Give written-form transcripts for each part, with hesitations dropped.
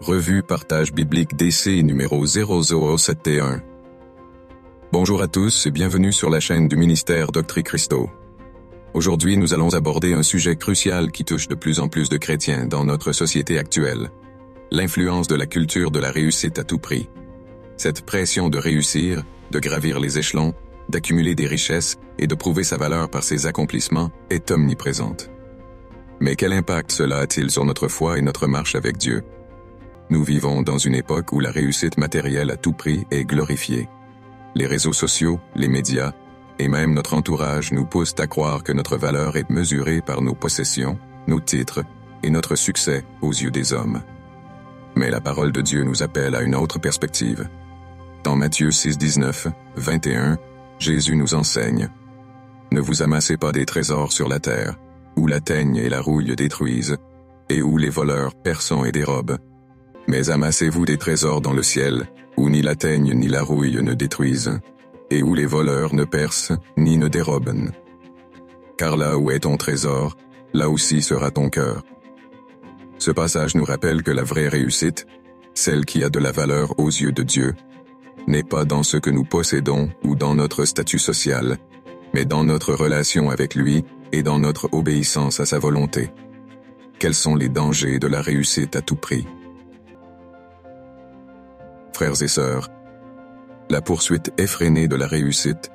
Revue Partage Biblique DC numéro 0071. Bonjour à tous et bienvenue sur la chaîne du ministère Doctri Christo. Aujourd'hui, nous allons aborder un sujet crucial qui touche de plus en plus de chrétiens dans notre société actuelle. L'influence de la culture de la réussite à tout prix. Cette pression de réussir, de gravir les échelons, d'accumuler des richesses et de prouver sa valeur par ses accomplissements est omniprésente. Mais quel impact cela a-t-il sur notre foi et notre marche avec Dieu? Nous vivons dans une époque où la réussite matérielle à tout prix est glorifiée. Les réseaux sociaux, les médias et même notre entourage nous poussent à croire que notre valeur est mesurée par nos possessions, nos titres et notre succès aux yeux des hommes. Mais la parole de Dieu nous appelle à une autre perspective. Dans Matthieu 6, 19, 21, Jésus nous enseigne « Ne vous amassez pas des trésors sur la terre, où la teigne et la rouille détruisent, et où les voleurs perçent et dérobent. Mais amassez-vous des trésors dans le ciel, où ni la teigne ni la rouille ne détruisent, et où les voleurs ne percent ni ne dérobent. Car là où est ton trésor, là aussi sera ton cœur. » Ce passage nous rappelle que la vraie réussite, celle qui a de la valeur aux yeux de Dieu, n'est pas dans ce que nous possédons ou dans notre statut social, mais dans notre relation avec lui et dans notre obéissance à sa volonté. Quels sont les dangers de la réussite à tout prix? Frères et sœurs, la poursuite effrénée de la réussite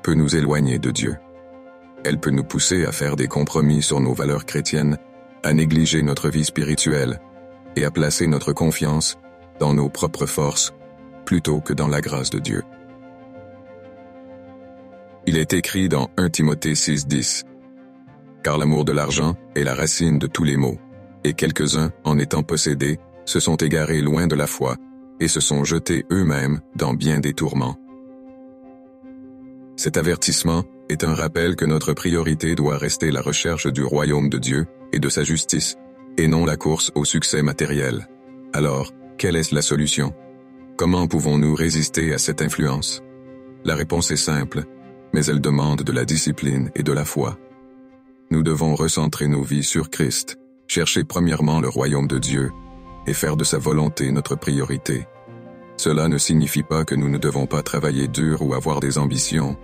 peut nous éloigner de Dieu. Elle peut nous pousser à faire des compromis sur nos valeurs chrétiennes, à négliger notre vie spirituelle et à placer notre confiance dans nos propres forces plutôt que dans la grâce de Dieu. Il est écrit dans 1 Timothée 6,10 « Car l'amour de l'argent est la racine de tous les maux, et quelques-uns, en étant possédés, se sont égarés loin de la foi, et se sont jetés eux-mêmes dans bien des tourments. » Cet avertissement est un rappel que notre priorité doit rester la recherche du royaume de Dieu et de sa justice, et non la course au succès matériel. Alors, quelle est la solution? Comment pouvons-nous résister à cette influence? La réponse est simple, mais elle demande de la discipline et de la foi. Nous devons recentrer nos vies sur Christ, chercher premièrement le royaume de Dieu, et faire de sa volonté notre priorité. Cela ne signifie pas que nous ne devons pas travailler dur ou avoir des ambitions,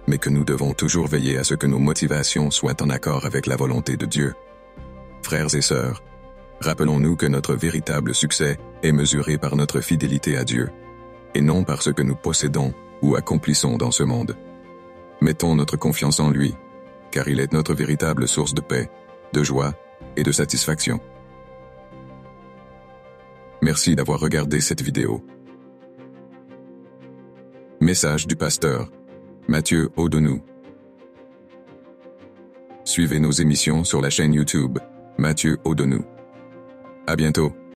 mais que nous devons toujours veiller à ce que nos motivations soient en accord avec la volonté de Dieu. Frères et sœurs, rappelons-nous que notre véritable succès est mesuré par notre fidélité à Dieu, et non par ce que nous possédons ou accomplissons dans ce monde. Mettons notre confiance en lui, car il est notre véritable source de paix, de joie et de satisfaction. Merci d'avoir regardé cette vidéo. Message du pasteur Mathieu Audonou. Suivez nos émissions sur la chaîne YouTube Mathieu Audonou. À bientôt.